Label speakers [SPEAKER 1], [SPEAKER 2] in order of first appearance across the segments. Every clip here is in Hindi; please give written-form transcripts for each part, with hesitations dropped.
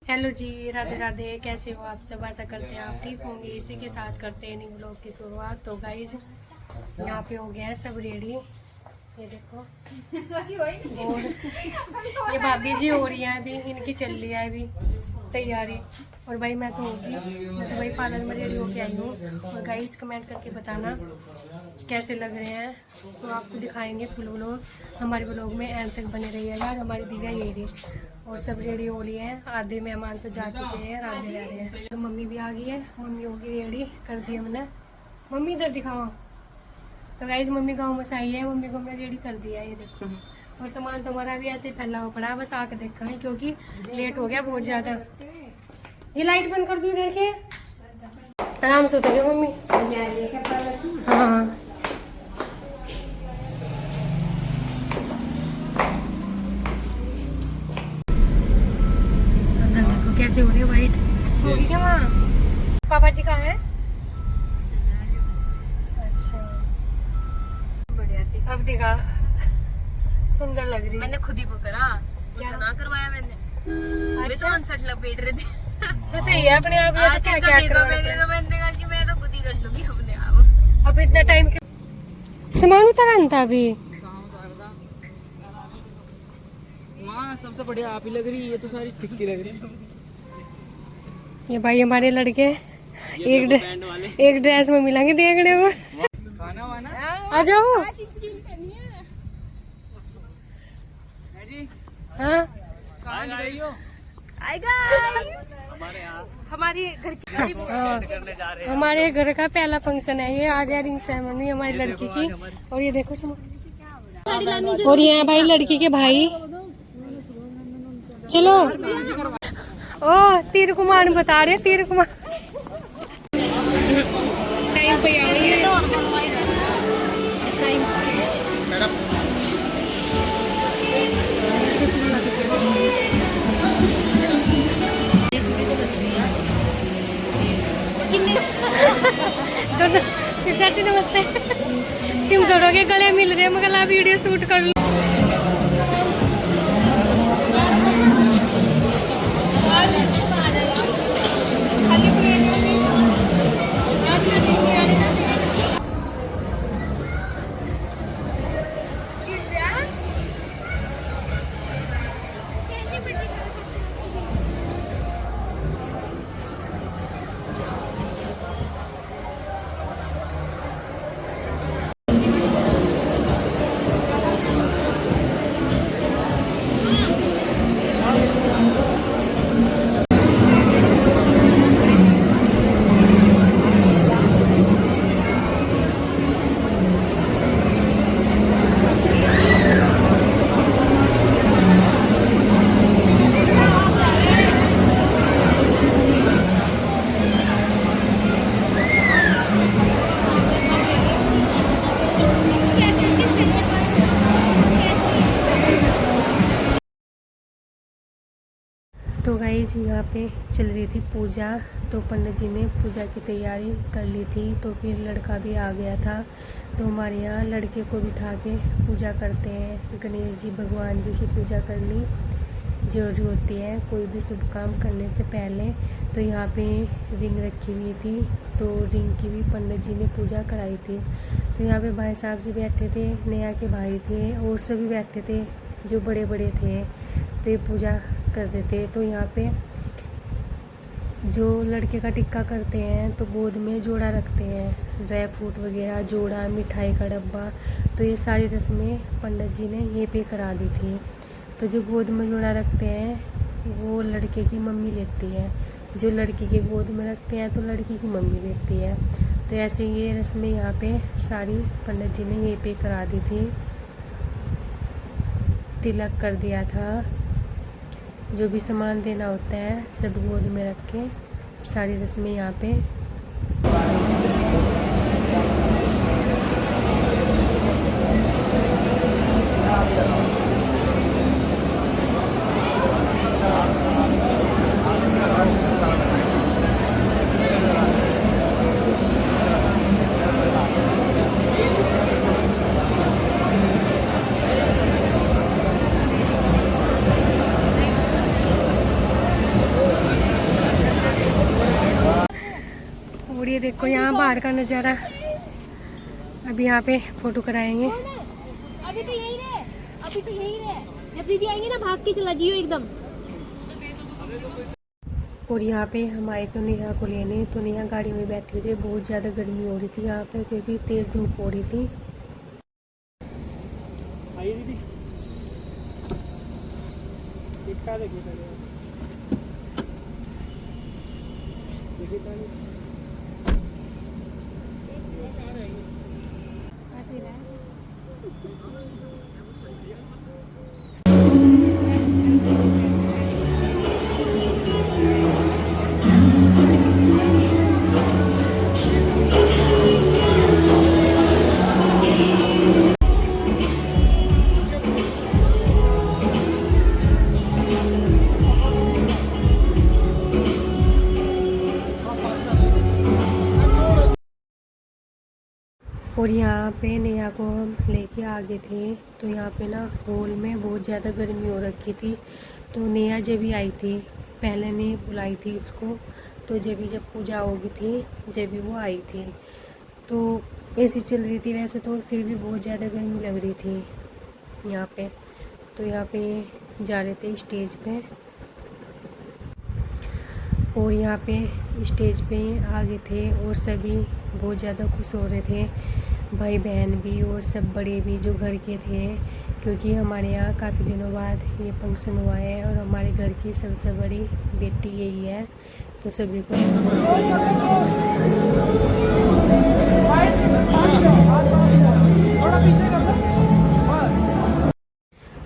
[SPEAKER 1] हेलो जी, राधे राधे। कैसे हो आप सब? आशा करते हैं आप ठीक होंगे। इसी के साथ करते हैं न्यू ब्लॉग की शुरुआत। तो गाइज यहाँ पे हो गया है सब रेडी, ये देखो। और ये भाभी जी हो रही है अभी, इनकी चल रही है अभी तैयारी। और भाई मैं तो होगी, मैं तो भाई पार्लर में रेडी होके आई हूँ। और गाइज कमेंट करके बताना कैसे लग रहे हैं, तो आपको दिखाएंगे फुल व्लॉग। हमारे व्लॉग में एंड तक बने रहिएगा। यार हमारी दिव्या ये रही और सब रेडी हो रही है। आधे मेहमान तो जा चुके हैं, आधे रह रहे हैं। तो मम्मी भी आ गई है, मम्मी होगी रेडी कर दी हमने। मम्मी इधर दिखाओ। तो गाइज मम्मी गाँव में से आई है, मम्मी को हमने रेडी कर दिया है, ये देखो। और सामान तो हमारा भी ऐसे ही फैला हुआ पड़ा है, बस आके देखा है क्योंकि लेट हो गया बहुत ज़्यादा। ये लाइट बंद कर दो इधर के, आराम से उतर जाओ मम्मी। हाँ देखो कैसे हो रही है वाइट। सो गई क्या वहाँ? पापा जी कहाँ है? अच्छा अब दिखा, सुंदर लग रही है।
[SPEAKER 2] मैंने खुद ही को करा,
[SPEAKER 1] क्या
[SPEAKER 2] ना करवाया मैंने।
[SPEAKER 1] अच्छा
[SPEAKER 2] मैं तो 59 लपेट रही थी।
[SPEAKER 1] तो सही है अपने आप। ये तो क्या क्या
[SPEAKER 2] मैंने कहा कि मैं तो खुद ही कर लूंगी अपने आप।
[SPEAKER 1] अब इतना टाइम सामान उतारा था अभी।
[SPEAKER 3] वहाँ सबसे बढ़िया आप ही लग रही है, ये तो सारी फिक्की लग रही है।
[SPEAKER 1] ये भाई हमारे लड़के एक ड्रेस में मिलेंगे देखने में।
[SPEAKER 3] खाना वाना
[SPEAKER 1] आ जाओ। हाँ हमारे घर का पहला फंक्शन है ये। आज है रिंग सेरेमनी हमारी लड़की की। और ये देखो और ये भाई लड़की के भाई। चलो ओ तीर कुमार बता रहे, तीर कुमार टाइम पे आ रही है। चाची नमस्ते। सिम दोनों के गले मिल रहे, मगर आप वीडियो शूट कर लो। तो गाइज यहाँ पे चल रही थी पूजा। तो पंडित जी ने पूजा की तैयारी कर ली थी। तो फिर लड़का भी आ गया था। तो हमारे यहाँ लड़के को बिठा के पूजा करते हैं। गणेश जी भगवान जी की पूजा करनी जरूरी होती है कोई भी शुभ काम करने से पहले। तो यहाँ पे रिंग रखी हुई थी, तो रिंग की भी पंडित जी ने पूजा कराई थी। तो यहाँ पे भाई साहब जी बैठे थे, नेहा के भाई थे और सभी बैठे थे जो बड़े बड़े थे। तो ये पूजा कर रहे थे। तो यहाँ पे जो लड़के का टिक्का करते हैं तो गोद में जोड़ा रखते हैं, ड्राई फ्रूट वगैरह, जोड़ा, मिठाई का डब्बा। तो ये सारी रस्में पंडित जी ने यहीं पे करा दी थी। तो जो गोद में जोड़ा रखते हैं वो लड़के की मम्मी लेती है, जो लड़की के गोद में रखते हैं तो लड़की की मम्मी लेती है। तो ऐसे ये रस्में यहाँ पे सारी पंडित जी ने यहीं पे करा दी थी। तिलक कर दिया था। जो भी सामान देना होता है सब गोद में रख के सारी रस्में यहाँ पे। ये देखो यहाँ बाहर का नज़ारा। अभी यहाँ पे फोटो कराएंगे।
[SPEAKER 2] अभी तो यही रहे, अभी तो यही रहे। जब दीदी आएंगे ना भाग के चला जियो एकदम।
[SPEAKER 1] और यहाँ पे हम आए तो नेहा को लेने, तो नेहा गाड़ी में बैठी थी। बहुत ज़्यादा गर्मी हो रही थी यहाँ पे क्योंकि तेज़ धूप हो रही थी।
[SPEAKER 3] आइए दीदी, देखिए
[SPEAKER 1] और यहाँ पे नेहा को हम लेके आ गए थे। तो यहाँ पे ना हॉल में बहुत ज़्यादा गर्मी हो रखी थी। तो नेहा जब भी आई थी, पहले ने बुलाई थी उसको, तो जब पूजा होगी थी जब भी वो आई थी। तो ऐसी चल रही थी वैसे तो, फिर भी बहुत ज़्यादा गर्मी लग रही थी यहाँ पे। तो यहाँ पे जा रहे थे स्टेज पे, और यहाँ पे स्टेज पे आ गए थे और सभी बहुत ज़्यादा खुश हो रहे थे, भाई बहन भी और सब बड़े भी जो घर के थे, क्योंकि हमारे यहाँ काफ़ी दिनों बाद ये फंक्शन हुआ है और हमारे घर की सबसे बड़ी बेटी यही है। तो सभी को बहुत खुशी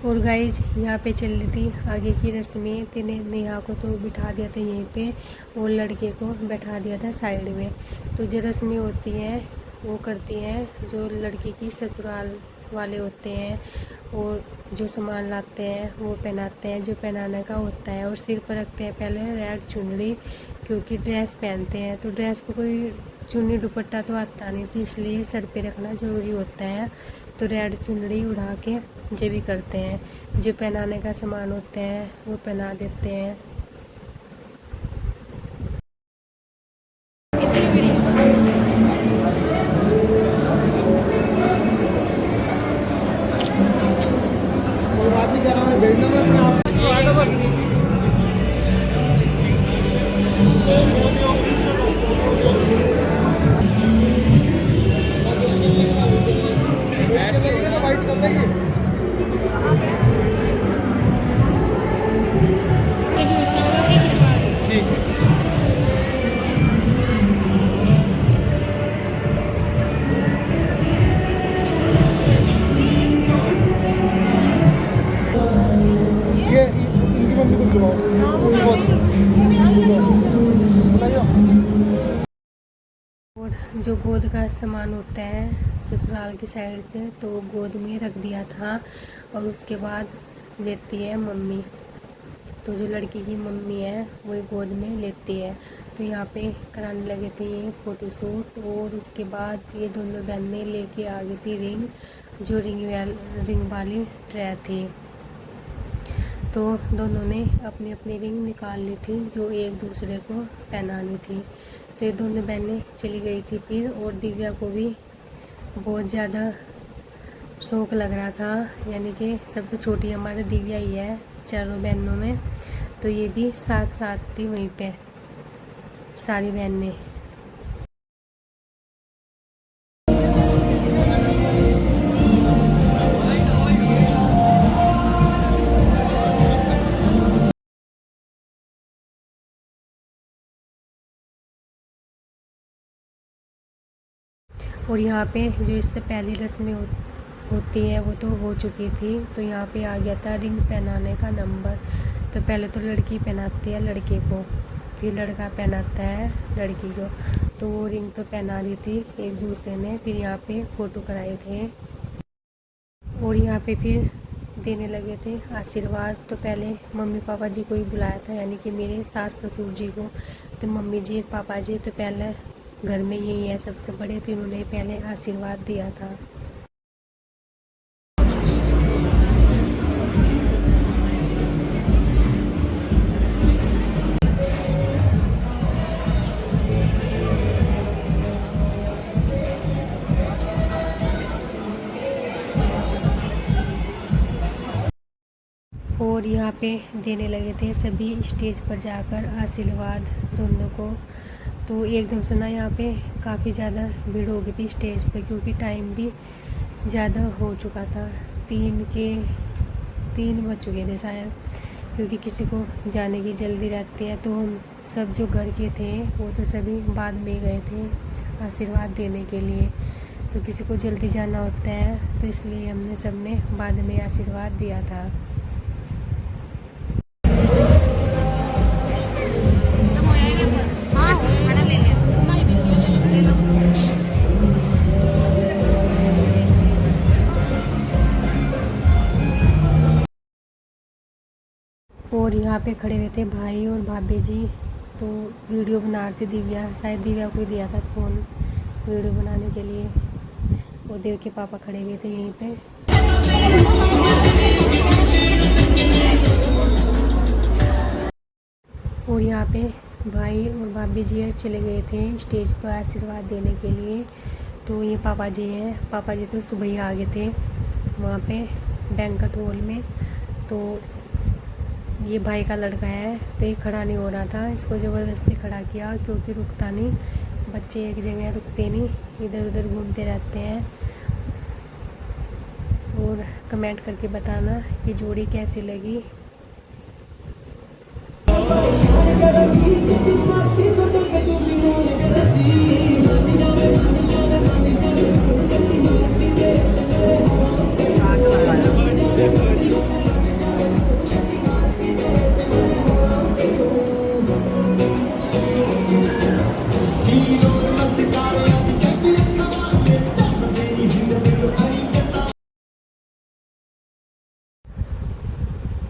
[SPEAKER 1] और गाइज यहाँ पे चल रही थी आगे की रस्में। तेने नेहा को तो बिठा दिया था यहीं पे और लड़के को बैठा दिया था साइड में। तो जो रस्में होती हैं वो करती हैं जो लड़की की ससुराल वाले होते हैं, और जो सामान लाते हैं वो पहनाते हैं जो पहनाने का होता है, और सिर पर रखते हैं पहले रेड चुनरी, क्योंकि ड्रेस पहनते हैं तो ड्रेस को कोई चुन्नी दुपट्टा तो आता नहीं, तो इसलिए सर पे रखना ज़रूरी होता है। तो रेड चुनरी उड़ा के जो भी करते हैं, जो पहनाने का सामान होते हैं वो पहना देते हैं। और जो गोद का सामान होता है ससुराल की साइड से, तो गोद में रख दिया था, और उसके बाद लेती है मम्मी। तो जो लड़की की मम्मी है वही गोद में लेती है। तो यहाँ पे कराने लगे थे ये फ़ोटोशूट, और उसके बाद ये दोनों बहनें लेके आ गई थी रिंग, जो रिंग वाली ट्रे थी। तो दोनों ने अपनी अपनी रिंग निकाल ली थी जो एक दूसरे को पहनानी थी। तो ये दोनों बहनें चली गई थी फिर, और दिव्या को भी बहुत ज़्यादा शौक़ लग रहा था, यानी कि सबसे छोटी हमारी दिव्या ही है चारों बहनों में। तो ये भी साथ साथ थी वहीं पे सारी बहनें। और यहाँ पे जो इससे पहली रस्में होती है वो तो हो चुकी थी। तो यहाँ पे आ गया था रिंग पहनाने का नंबर। तो पहले तो लड़की पहनाती है लड़के को, फिर लड़का पहनाता है लड़की को। तो वो रिंग तो पहना दी थी एक दूसरे ने, फिर यहाँ पे फ़ोटो कराए थे और यहाँ पे फिर देने लगे थे आशीर्वाद। तो पहले मम्मी पापा जी को ही बुलाया था, यानी कि मेरे सास ससुर जी को। तो मम्मी जी पापा जी तो पहले घर में यही है सबसे बड़े, तो इन्होंने पहले आशीर्वाद दिया था। और यहाँ पे देने लगे थे सभी स्टेज पर जाकर आशीर्वाद दोनों को। तो एकदम से ना यहाँ पे काफ़ी ज़्यादा भीड़ हो गई थी स्टेज पे, क्योंकि टाइम भी ज़्यादा हो चुका था। 3 बज चुके थे शायद, क्योंकि किसी को जाने की जल्दी रहती है। तो हम सब जो घर के थे वो तो सभी बाद में गए थे आशीर्वाद देने के लिए। तो किसी को जल्दी जाना होता है, तो इसलिए हमने सब ने बाद में आशीर्वाद दिया था। और यहाँ पे खड़े हुए थे भाई और भाभी जी, तो वीडियो बना रहे थे। दिव्या, शायद दिव्या को ही दिया था फ़ोन वीडियो बनाने के लिए। और देव के पापा खड़े हुए थे यहीं पे। और यहाँ पे भाई और भाभी जी चले गए थे स्टेज पर आशीर्वाद देने के लिए। तो ये पापा जी हैं, पापा जी तो सुबह ही आ गए थे वहाँ पे बैंक्वेट हॉल में। तो ये भाई का लड़का है, तो ये खड़ा नहीं हो रहा था, इसको ज़बरदस्ती खड़ा किया, क्योंकि रुकता नहीं। बच्चे एक जगह रुकते नहीं, इधर उधर घूमते रहते हैं। और कमेंट करके बताना कि जोड़ी कैसी लगी।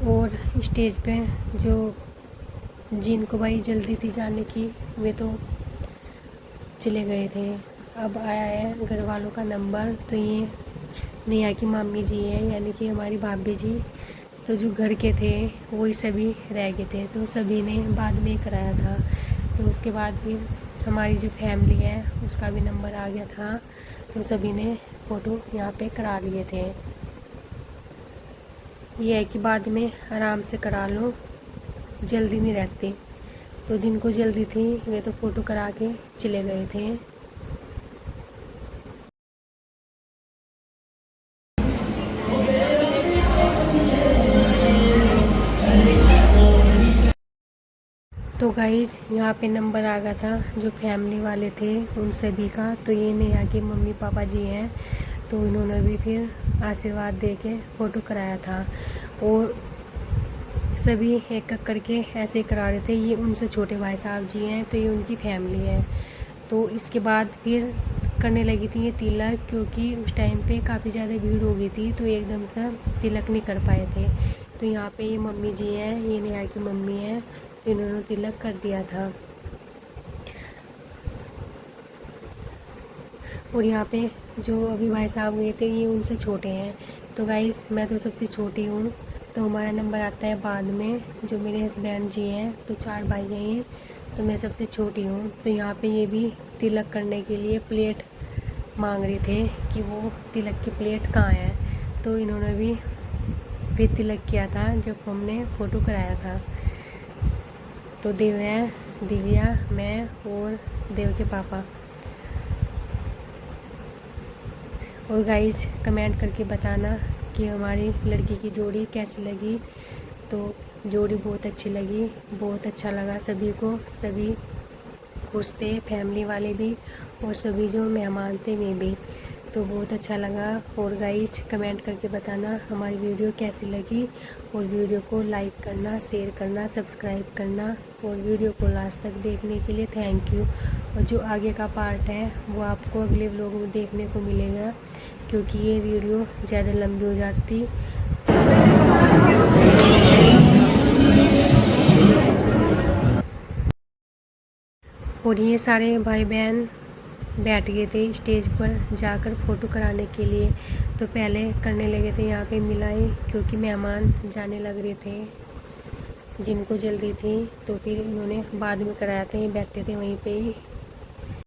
[SPEAKER 1] और स्टेज पे जो जिनको भाई जल्दी थी जाने की, वे तो चले गए थे। अब आया है घर वालों का नंबर। तो ये नेहा की मामी जी हैं, यानी कि हमारी भाभी जी। तो जो घर के थे वही सभी रह गए थे, तो सभी ने बाद में कराया था। तो उसके बाद फिर हमारी जो फैमिली है उसका भी नंबर आ गया था, तो सभी ने फ़ोटो यहाँ पे करा लिए थे। ये है कि बाद में आराम से करा लो, जल्दी नहीं रहती। तो जिनको जल्दी थी वे तो फ़ोटो करा के चले गए थे। तो गाइज़ यहाँ पे नंबर आ गया था जो फैमिली वाले थे उन सभी का। तो ये नेहा के मम्मी पापा जी हैं, तो इन्होंने भी फिर आशीर्वाद दे के फ़ोटो कराया था। और सभी एक एक करके ऐसे करा रहे थे। ये उनसे छोटे भाई साहब जी हैं, तो ये उनकी फैमिली है। तो इसके बाद फिर करने लगी थी ये तिलक, क्योंकि उस टाइम पे काफ़ी ज़्यादा भीड़ हो गई थी, तो एकदम से तिलक नहीं कर पाए थे। तो यहाँ पे ये मम्मी जी हैं, ये नेहा की मम्मी हैं, तो इन्होंने तिलक कर दिया था। और यहाँ पे जो अभी भाई साहब गए थे ये उनसे छोटे हैं। तो गाइस मैं तो सबसे छोटी हूँ, तो हमारा नंबर आता है बाद में। जो मेरे हस्बैंड जी हैं, तो 4 भाई हैं, तो मैं सबसे छोटी हूँ। तो यहाँ पे ये भी तिलक करने के लिए प्लेट मांग रहे थे कि वो तिलक की प्लेट कहाँ है। तो इन्होंने भी तिलक किया था जब हमने फ़ोटो कराया था। तो देव है, दिव्या, मैं और देव के पापा। और गाइस कमेंट करके बताना कि हमारी लड़की की जोड़ी कैसी लगी। तो जोड़ी बहुत अच्छी लगी, बहुत अच्छा लगा सभी को। सभी खुश थे, फैमिली वाले भी और सभी जो मेहमान थे वे भी। तो बहुत अच्छा लगा। और गाइस कमेंट करके बताना हमारी वीडियो कैसी लगी। और वीडियो को लाइक करना, शेयर करना, सब्सक्राइब करना। और वीडियो को लास्ट तक देखने के लिए थैंक यू। और जो आगे का पार्ट है वो आपको अगले व्लॉग में देखने को मिलेगा, क्योंकि ये वीडियो ज़्यादा लंबी हो जाती। और ये सारे भाई बहन बैठ गए थे स्टेज पर जाकर फ़ोटो कराने के लिए। तो पहले करने लगे थे यहाँ पे मिलाई, क्योंकि मेहमान जाने लग रहे थे जिनको जल्दी थी। तो फिर इन्होंने बाद में कराया था, ये बैठे थे वहीं पे ही।